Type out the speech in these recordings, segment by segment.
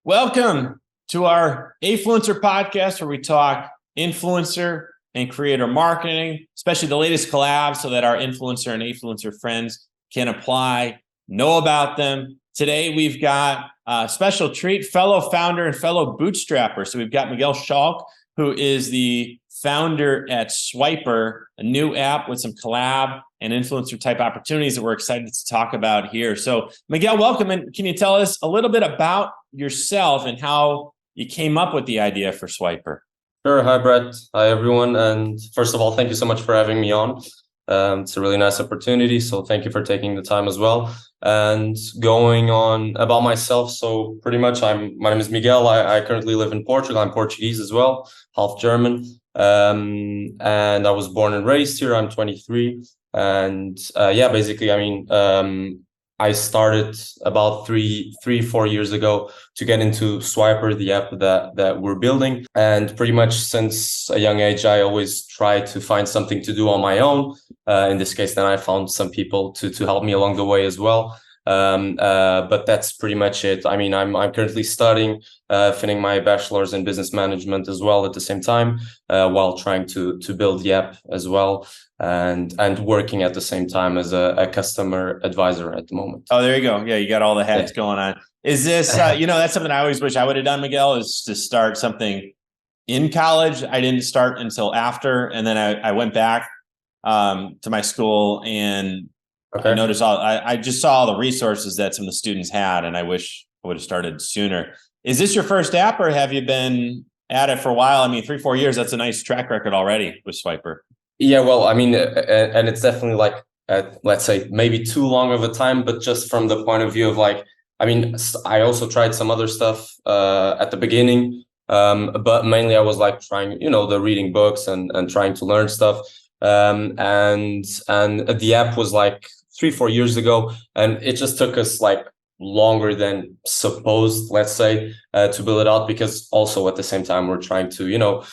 Welcome to our Afluencer podcast, where we talk influencer and creator marketing, especially the latest collabs, so that our influencer and Afluencer friends can apply, know about them. Today, we've got a special treat, fellow founder and fellow bootstrapper. So we've got Miguel Schalk, who is the founder at Swyper, a new app with some collab and influencer type opportunities that we're excited to talk about here. So Miguel, welcome. And can you tell us a little bit about yourself and how you came up with the idea for Swyper? Sure. Hi, Brett. Hi, everyone. And first of all, thank you so much for having me on. It's a really nice opportunity. So thank you for taking the time as well. And going on about myself. So pretty much my name is Miguel. I currently live in Portugal. I'm Portuguese as well, half German. And I was born and raised here. I'm 23. And basically, I started about 4 years ago to get into Swyper, the app that we're building. And pretty much since a young age, I always try to find something to do on my own. In this case, then I found some people to help me along the way as well. But that's pretty much it. I mean, I'm currently studying, finishing my bachelor's in business management as well at the same time, while trying to build the app as well, and working at the same time as a customer advisor at the moment. Oh, there you go. Yeah, you got all the hats going on. Is this, that's something I always wish I would have done, Miguel, is to start something in college. I didn't start until after, and then I went back to my school, and I noticed I just saw all the resources that some of the students had, and I wish I would have started sooner. Is this your first app, or have you been at it for a while? I mean, 3-4 years, that's a nice track record already with Swyper. Yeah, well, I mean, and it's definitely like, let's say maybe too long of a time, but just from the point of view of like, I mean, I also tried some other stuff at the beginning, but mainly I was like trying, the reading books and trying to learn stuff. And the app was like 3-4 years ago, and it just took us like longer than supposed, let's say, to build it out, because also at the same time we're trying to,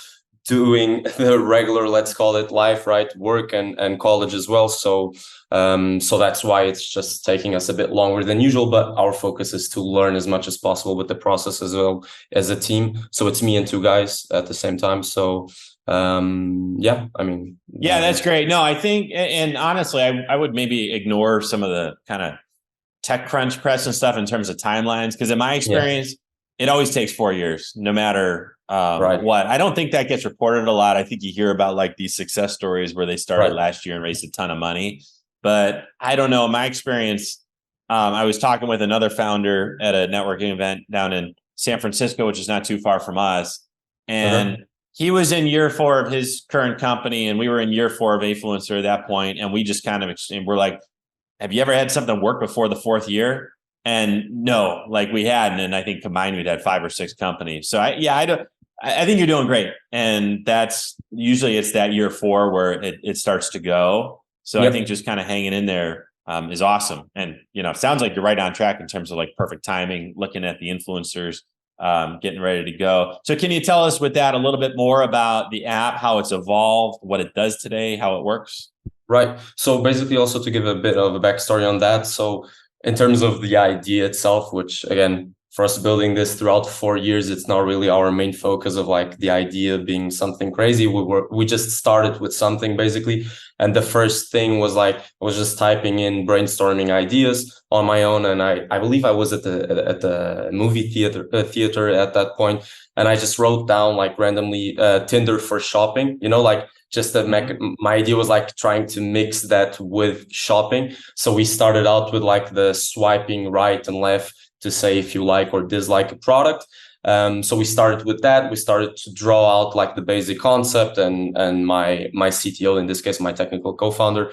doing the regular, let's call it life, right? Work and college as well. So that's why it's just taking us a bit longer than usual, but our focus is to learn as much as possible with the process as well as a team. So it's me and 2 guys at the same time. So that's great. No, I think, and honestly, I would maybe ignore some of the kind of TechCrunch press and stuff in terms of timelines, because in my experience, it always takes 4 years, no matter what. I don't think that gets reported a lot. I think you hear about like these success stories where they started last year and raised a ton of money, but I don't know. In my experience, I was talking with another founder at a networking event down in San Francisco, which is not too far from us, and he was in year 4 of his current company, and we were in year 4 of Afluencer at that point, and we just kind of we're like, have you ever had something work before the 4th year? And no, like we hadn't. And I think combined we'd had 5 or 6 companies. So I think you're doing great. And that's usually it's that year 4 where it starts to go. So I think just kind of hanging in there is awesome. And, it sounds like you're right on track in terms of like perfect timing, looking at the influencers, getting ready to go. So can you tell us with that a little bit more about the app, how it's evolved, what it does today, how it works? Right. So basically also to give a bit of a backstory on that. So in terms of the idea itself, which again, for us building this throughout 4 years, it's not really our main focus of like the idea being something crazy. We just started with something basically. And the first thing was like, I was just typing in brainstorming ideas on my own. And I believe I was at the movie theater at that point. And I just wrote down like randomly Tinder for shopping, like just my idea was like trying to mix that with shopping. So we started out with like the swiping right and left to say if you like or dislike a product. So we started with that. We started to draw out like the basic concept, and my CTO, in this case, my technical co-founder,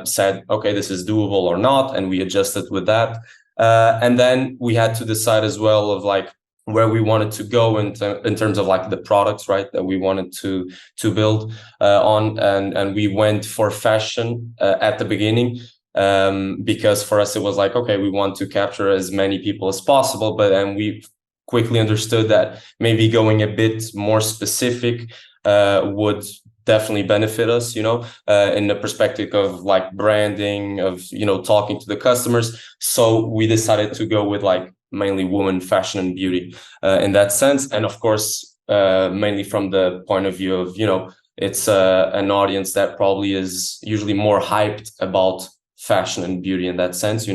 said, okay, this is doable or not. And we adjusted with that. And then we had to decide as well of like where we wanted to go in terms of like the products, right, that we wanted to build on. And we went for fashion at the beginning. Because for us, it was like, okay, we want to capture as many people as possible. But then we quickly understood that maybe going a bit more specific would definitely benefit us, in the perspective of like branding, of, talking to the customers. So we decided to go with like mainly women, fashion and beauty in that sense. And of course, mainly from the point of view of, it's an audience that probably is usually more hyped about fashion and beauty in that sense,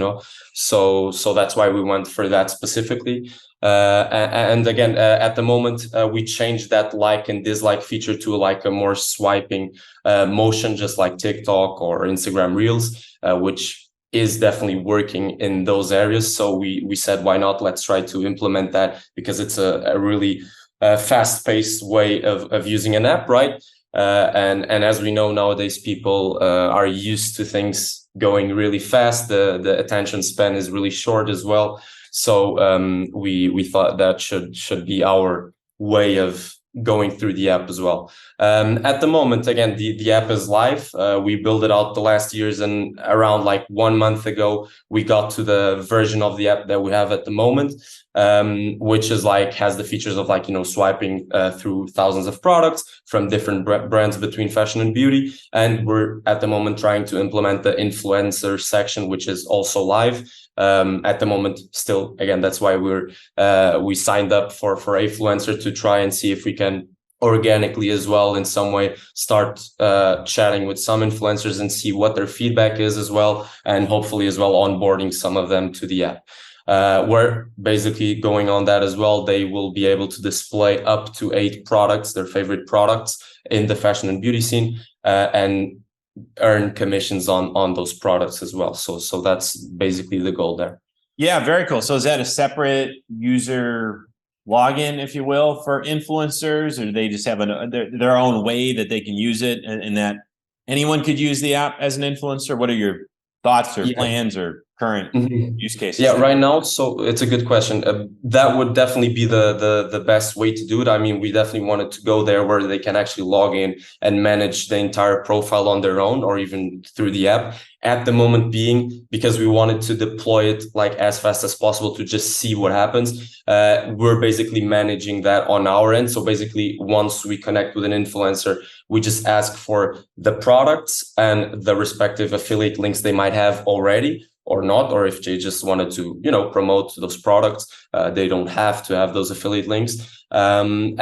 so that's why we went for that specifically. And again, at the moment, we changed that like and dislike feature to like a more swiping motion, just like TikTok or Instagram Reels, which is definitely working in those areas. So we said, why not? Let's try to implement that, because it's a really fast-paced way of using an app, right? And as we know nowadays, people are used to things going really fast. The attention span is really short as well. So we thought that should be our way of going through the app as well. At the moment, again, the app is live. We built it out the last years, and around like 1 month ago, we got to the version of the app that we have at the moment, which is like has the features of like, swiping through thousands of products from different brands between fashion and beauty. And we're at the moment trying to implement the influencer section, which is also live. At the moment, still, again, that's why we signed up for Afluencer, to try and see if we can organically as well in some way start chatting with some influencers and see what their feedback is as well, and hopefully as well onboarding some of them to the app. We're basically going on that as well. They will be able to display up to 8 products, their favorite products in the fashion and beauty scene, and earn commissions on those products as well. So that's basically the goal there. Yeah, very cool. So is that a separate user login, if you will, for influencers, or do they just have their own way that they can use it, and that anyone could use the app as an influencer? What are your thoughts or plans or current use cases? Yeah, right now, so it's a good question. That would definitely be the best way to do it. I mean, we definitely wanted to go there where they can actually log in and manage the entire profile on their own, or even through the app. At the moment being, because we wanted to deploy it like as fast as possible to just see what happens, we're basically managing that on our end. So basically, once we connect with an influencer, we just ask for the products and the respective affiliate links they might have already or not, or if they just wanted to, promote those products, they don't have to have those affiliate links. And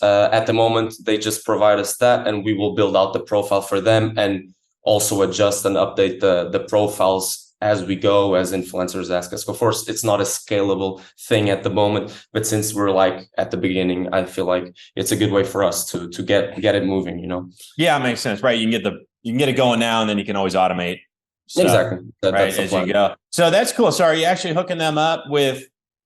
at the moment, they just provide us that, and we will build out the profile for them and also adjust and update the profiles as we go, as influencers ask us. Of course, it's not a scalable thing at the moment, but since we're like at the beginning, I feel like it's a good way for us to get it moving, Yeah, it makes sense, right? You can get it going now, and then you can always automate stuff, exactly, right, as you go. So that's cool. So are you actually hooking them up with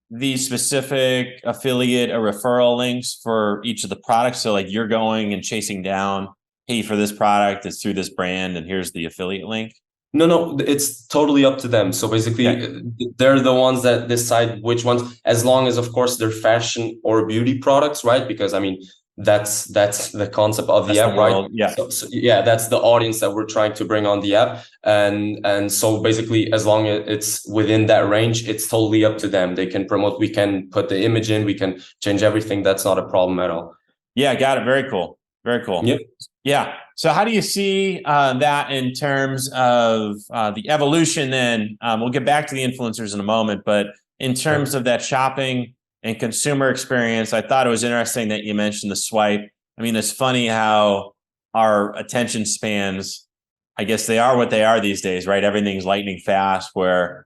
the specific affiliate or referral links for each of the products? So like you're going and chasing down, hey, for this product, it's through this brand, and here's the affiliate link? No, it's totally up to them. So basically, they're the ones that decide which ones, as long as, of course, they're fashion or beauty products, right? Because I mean, that's the concept of the app, right? Yeah. So yeah, that's the audience that we're trying to bring on the app. And so basically, as long as it's within that range, it's totally up to them. They can promote, we can put the image in, we can change everything. That's not a problem at all. Yeah, got it. Very cool. Very cool. Yep. Yeah. So how do you see that in terms of the evolution then? We'll get back to the influencers in a moment, but in terms of that shopping and consumer experience, I thought it was interesting that you mentioned the swipe. I mean, it's funny how our attention spans, I guess they are what they are these days, right? Everything's lightning fast, where,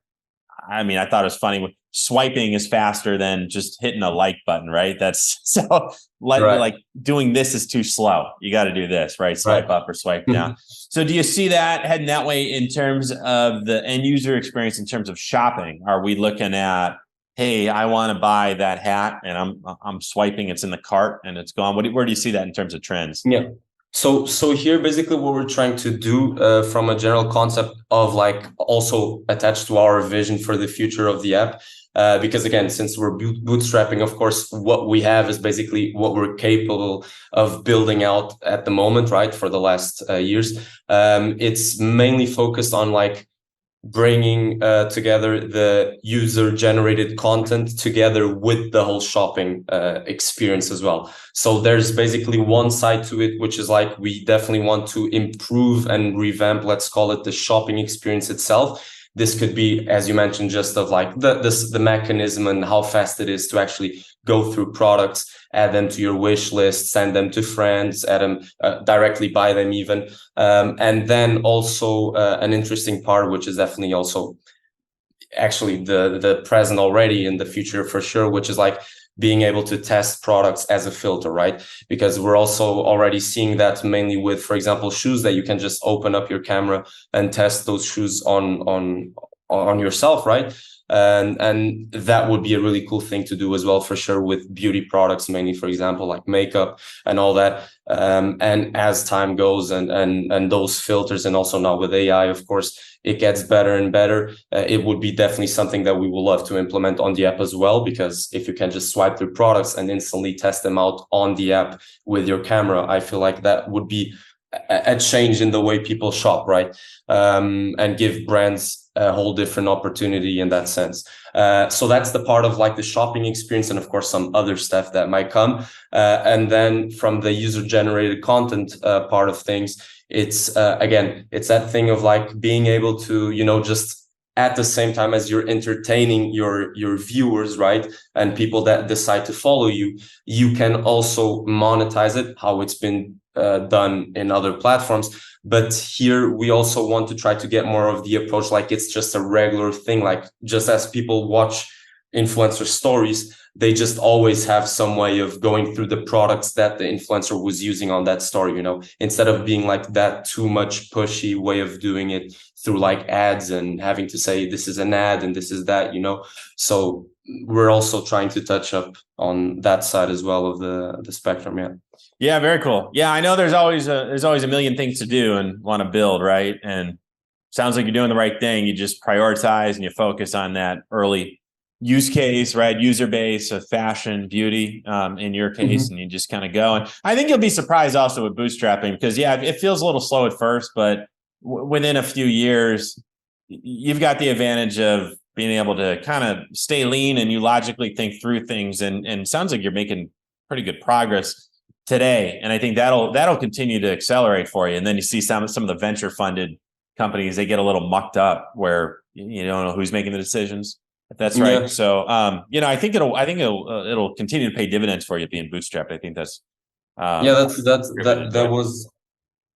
I mean, I thought it was funny. Swiping is faster than just hitting a like button, right? That's so like doing this is too slow. You got to do this, right? Swipe up or swipe down. So do you see that heading that way in terms of the end user experience, in terms of shopping? Are we looking at, hey, I want to buy that hat, and I'm swiping, it's in the cart and it's gone? Where do you see that in terms of trends? Yeah. So here, basically what we're trying to do from a general concept of like also attached to our vision for the future of the app, because again, since we're bootstrapping, of course, what we have is basically what we're capable of building out at the moment, right? For the last years, it's mainly focused on like bringing together the user generated content together with the whole shopping experience as well. So there's basically one side to it, which is like, we definitely want to improve and revamp, let's call it, the shopping experience itself. this could be, as you mentioned, just of like the mechanism and how fast it is to actually go through products, add them to your wish list, send them to friends, add them directly, buy them even. And then also an interesting part, which is definitely also actually the present already and the future for sure, which is like being able to test products as a filter, right? Because we're also already seeing that mainly with, for example, shoes, that you can just open up your camera and test those shoes on yourself, right? And that would be a really cool thing to do as well, for sure, with beauty products, mainly, for example, like makeup and all that. And as time goes and those filters, and also now with AI, of course, it gets better and better. It would be definitely something that we would love to implement on the app as well, because if you can just swipe through products and instantly test them out on the app with your camera, I feel like that would be a change in the way people shop, right? And give brands a whole different opportunity in that sense. So that's the part of like the shopping experience, and of course some other stuff that might come. And then from the user generated content part of things, it's again, it's that thing of like being able to, you know, just at the same time as you're entertaining your viewers, right, and people that decide to follow you, you can also monetize it, how it's been done in other platforms. But here we also want to try to get more of the approach like it's just a regular thing, like just as people watch influencer stories, they just always have some way of going through the products that the influencer was using on that story, you know, instead of being like that too much pushy way of doing it through like ads and having to say this is an ad and this is that, you know. So we're also trying to touch up on that side as well of the spectrum. Yeah. Yeah, very cool. Yeah, I know there's always a million things to do and want to build, right? And sounds like you're doing the right thing. You just prioritize and you focus on that early use case, right? User base of fashion, beauty, in your case, and you just kind of go. And I think you'll be surprised also with bootstrapping, because yeah, it feels a little slow at first, but within a few years, you've got the advantage of being able to kind of stay lean and you logically think through things. And it sounds like you're making pretty good progress today, and I think that'll continue to accelerate for you. And then you see some of the venture funded companies, they get a little mucked up where you don't know who's making the decisions. If that's right. Yeah. So you know, I think it'll continue to pay dividends for you being bootstrapped. I think that's that was.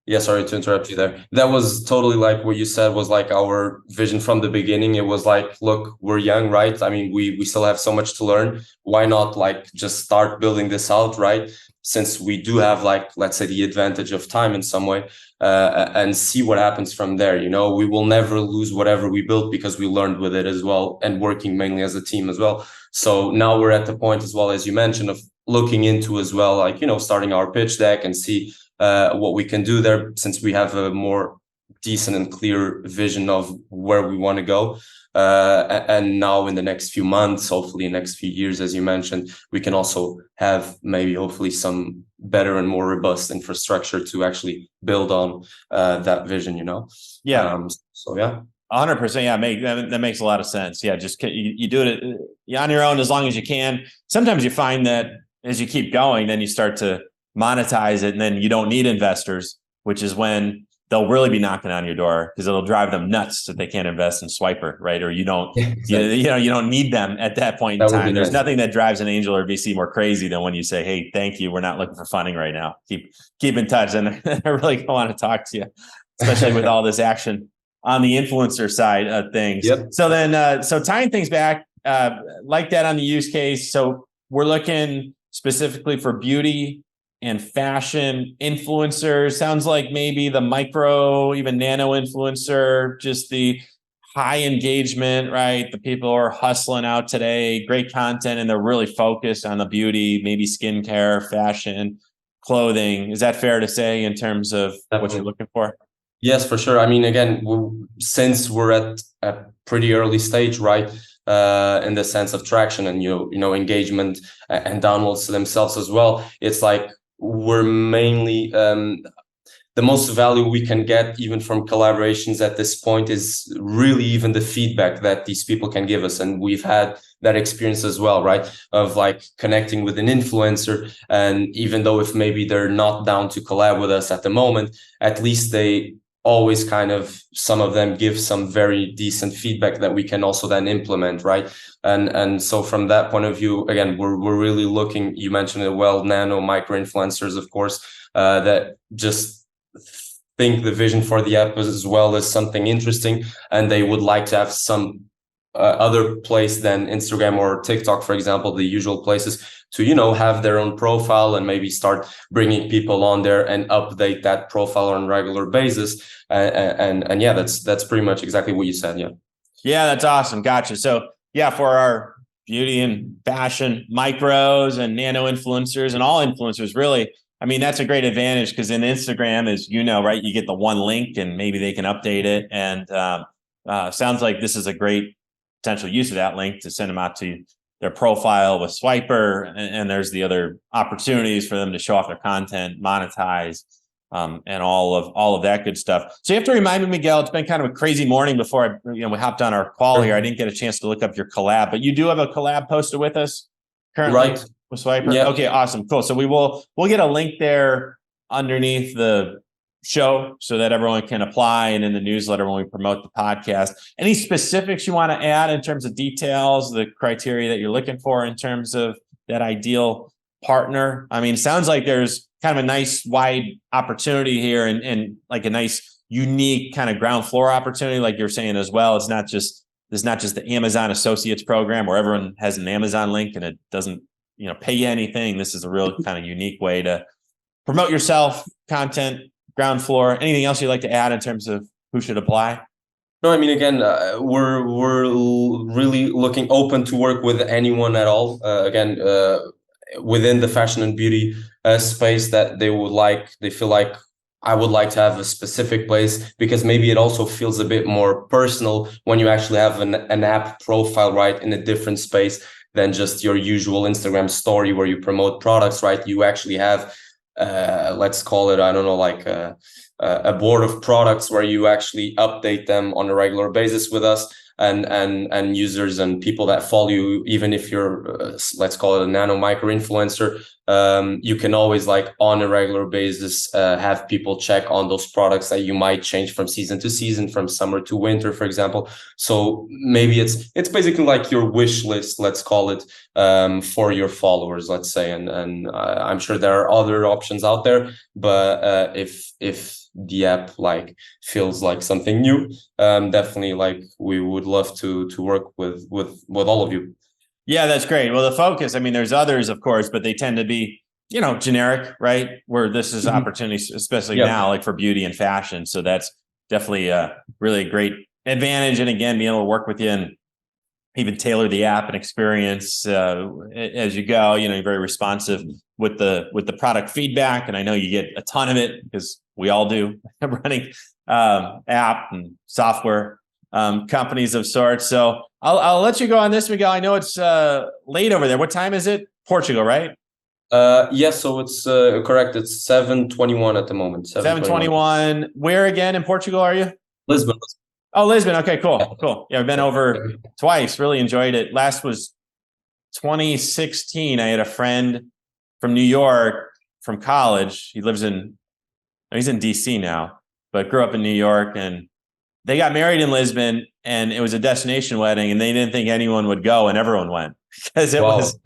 Yeah, sorry to interrupt you there. That was totally like what you said was like our vision from the beginning. It was like, look, we're young, right? I mean, we still have so much to learn. Why not like just start building this out, right? Since we do have like, let's say, the advantage of time in some way, and see what happens from there. You know, we will never lose whatever we built because we learned with it as well, and working mainly as a team as well. So now we're at the point, as well as you mentioned, of looking into as well, like, you know, starting our pitch deck and see what we can do there, since we have a more decent and clear vision of where we want to go. And now in the next few months, hopefully next few years, as you mentioned, we can also have maybe hopefully some better and more robust infrastructure to actually build on that vision, you know? Yeah. So yeah. 100%. Yeah, that makes a lot of sense. Yeah, just you do it on your own as long as you can. Sometimes you find that as you keep going, then you start to monetize it, and then you don't need investors, which is when they'll really be knocking on your door, because it'll drive them nuts that they can't invest in Swyper, right? Or you don't, you don't need them at that point in time. There's nothing that drives an angel or VC more crazy than when you say, "Hey, thank you, we're not looking for funding right now. Keep in touch," and I really want to talk to you, especially with all this action on the influencer side of things. Yep. So then, so tying things back like that on the use case. So we're looking specifically for beauty and fashion influencers. Sounds like maybe the micro, even nano influencer, just the high engagement, right? The people are hustling out today, great content, and they're really focused on the beauty, maybe skincare, fashion, clothing. Is that fair to say in terms of what you're looking for? Yes, for sure. I mean, again, since we're at a pretty early stage, right? In the sense of traction and, you know, engagement and downloads to themselves as well. It's like, we're mainly the most value we can get even from collaborations at this point is really even the feedback that these people can give us. And we've had that experience as well, right? Of like connecting with an influencer, and even though if maybe they're not down to collab with us at the moment, at least they always kind of, some of them give some very decent feedback that we can also then implement, right? And so from that point of view, again, we're really looking, you mentioned it well, nano micro influencers, of course, that just think the vision for the app as well as something interesting, and they would like to have some other place than Instagram or TikTok, for example, the usual places, to, you know, have their own profile and maybe start bringing people on there and update that profile on a regular basis. And yeah, that's pretty much exactly what you said. Yeah. Yeah, that's awesome. Gotcha. So yeah, for our beauty and fashion micros and nano influencers and all influencers, really, I mean, that's a great advantage, because in Instagram, as you know, right, you get the one link and maybe they can update it. And sounds like this is a great potential use of that link to send them out to their profile with Swyper. And there's the other opportunities for them to show off their content, monetize, and all of that good stuff. So you have to remind me, Miguel, it's been kind of a crazy morning before we hopped on our call here. I didn't get a chance to look up your collab, but you do have a collab posted with us currently, right, with Swyper? Yeah. Okay, awesome, cool. So we'll get a link there underneath the show so that everyone can apply, and in the newsletter when we promote the podcast. Any specifics you want to add in terms of details, the criteria that you're looking for in terms of that ideal partner? I mean, it sounds like there's kind of a nice wide opportunity here, and like a nice unique kind of ground floor opportunity, like you're saying as well. It's not just the Amazon Associates program where everyone has an Amazon link and it doesn't, pay you anything. This is a real kind of unique way to promote yourself, content, ground floor. Anything else you'd like to add in terms of who should apply? No, I mean, again, we're really looking open to work with anyone at all. Within the fashion and beauty space that they feel like I would like to have a specific place, because maybe it also feels a bit more personal when you actually have an app profile, right, in a different space than just your usual Instagram story where you promote products, right? You actually have, let's call it, I don't know, like a board of products where you actually update them on a regular basis with us, and users and people that follow you, even if you're let's call it a nano micro influencer, you can always, like, on a regular basis, have people check on those products that you might change from season to season, from summer to winter, for example. So maybe it's basically like your wish list, let's call it, for your followers, let's say. And I'm sure there are other options out there, but if the app feels like something new, definitely, we would love to work with all of you. Yeah, that's great. Well, the focus, I mean, there's others, of course, but they tend to be, generic, right? Where this is opportunities, especially now, like for beauty and fashion. So that's definitely a really great advantage. And again, being able to work with you and even tailor the app and experience as you go. You're very responsive with the product feedback, and I know you get a ton of it, because we all do, running app and software companies of sorts. So I'll let you go on this, Miguel. I know it's late over there. What time is it? Portugal, right? Yes, so it's correct. It's 7:21 at the moment. 7:21. Where again in Portugal are you? Lisbon. Oh, Lisbon. Okay, cool. Yeah, I've been over twice. Really enjoyed it. Last was 2016. I had a friend from New York from college. He's in DC now, but grew up in New York, and they got married in Lisbon, and it was a destination wedding, and they didn't think anyone would go, and everyone went, because it was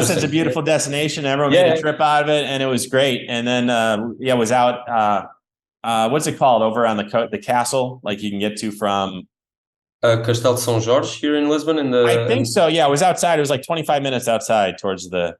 such a beautiful destination. Everyone made a trip out of it, and it was great. And then was out what's it called over on the castle, like you can get to from Castelo de São Jorge here in Lisbon. I think so. Yeah, it was outside. It was like 25 minutes outside towards the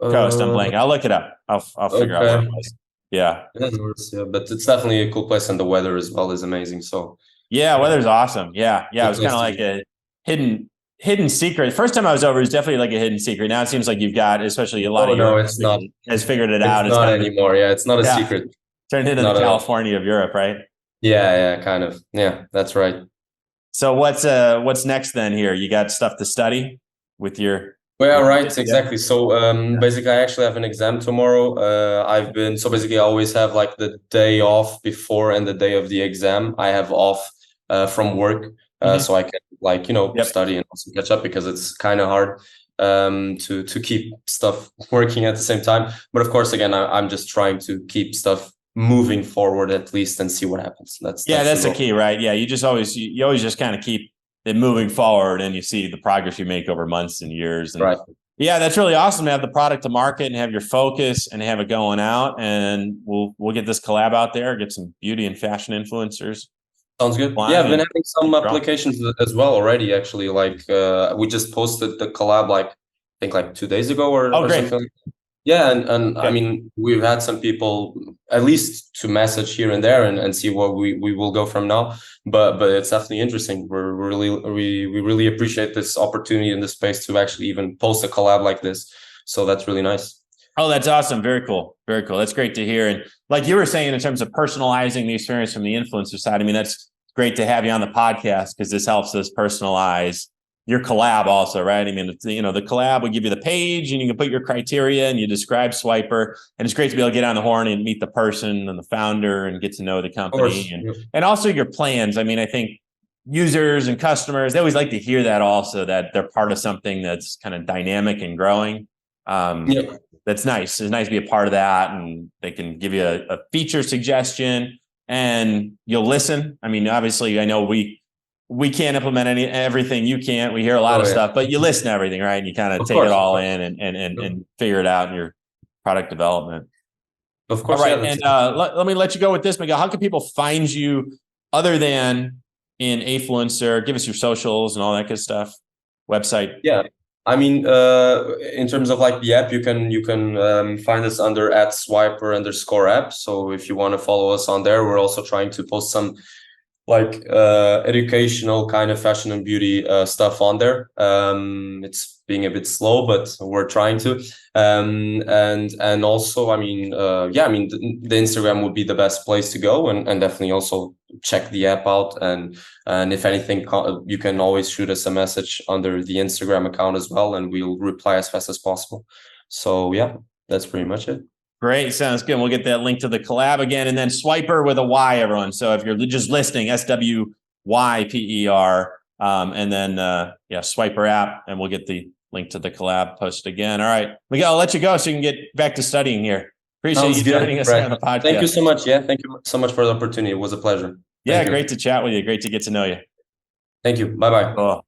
coast. I'm blanking. I'll look it up. I'll figure out where it was. Yeah, but it's definitely a cool place, and the weather as well is amazing. So yeah, weather's awesome. Yeah, it was kind of like a hidden secret. First time I was over, it was definitely like a hidden secret. Now it seems like you've got, especially a lot of Europe, it's not, has figured it out. It's not anymore. Yeah, it's not a secret. Turned into the California of Europe, right? Yeah, kind of. Yeah, that's right. So what's next then here? You got stuff to study with your... Well, right, exactly. So basically, I actually have an exam tomorrow. I always have like the day off before and the day of the exam. I have off from work, so I can study and also catch up, because it's kind of hard to keep stuff working at the same time. But of course, again, I'm just trying to keep stuff moving forward at least and see what happens. That's the key, right? Yeah, you always just kind of keep it moving forward, and you see the progress you make over months and years. And right. Yeah, that's really awesome to have the product to market and have your focus and have it going out. And we'll get this collab out there, get some beauty and fashion influencers. Sounds good. Yeah, I've been having some applications as well already. Actually, like we just posted the collab like I think like 2 days ago or something like that. Yeah, and okay. I mean, we've had some people at least to message here and there and see what we will go from now. But it's definitely interesting. We really appreciate this opportunity in this space to actually even post a collab like this. So that's really nice. Oh, that's awesome. Very cool. Very cool. That's great to hear. And like you were saying, in terms of personalizing the experience from the influencer side, I mean, that's great to have you on the podcast because this helps us personalize your collab also, right? I mean, the collab will give you the page and you can put your criteria and you describe Swyper, and it's great to be able to get on the horn and meet the person and the founder and get to know the company and also your plans. I mean, I think users and customers, they always like to hear that also, that they're part of something that's kind of dynamic and growing. That's nice. It's nice to be a part of that, and they can give you a feature suggestion and you'll listen. I mean, obviously I know we can't implement everything. You can't. We hear a lot of stuff, but you listen to everything, right? And you kind of take it all in and figure it out in your product development. Of course. All right. And let me let you go with this, Miguel. How can people find you other than in Afluencer? Give us your socials and all that good stuff. Website. Yeah. I mean, in terms of like the app, you can find us under @Swyper_app. So if you want to follow us on there, we're also trying to post some like educational kind of fashion and beauty stuff on there. It's being a bit slow, but we're trying to. And also, I mean, the Instagram would be the best place to go, and definitely also check the app out. And if anything, you can always shoot us a message under the Instagram account as well, and we'll reply as fast as possible. So yeah, that's pretty much it. Great. Sounds good. We'll get that link to the collab again. And then Swyper with a Y, everyone. So if you're just listening, SWYPER, and then, Swyper app, and we'll get the link to the collab post again. All right, Miguel, I'll let you go so you can get back to studying here. Appreciate you joining us on the podcast. Thank you so much. Yeah, thank you so much for the opportunity. It was a pleasure. Yeah, great to chat with you. Great to get to know you. Thank you. Bye-bye. Cool.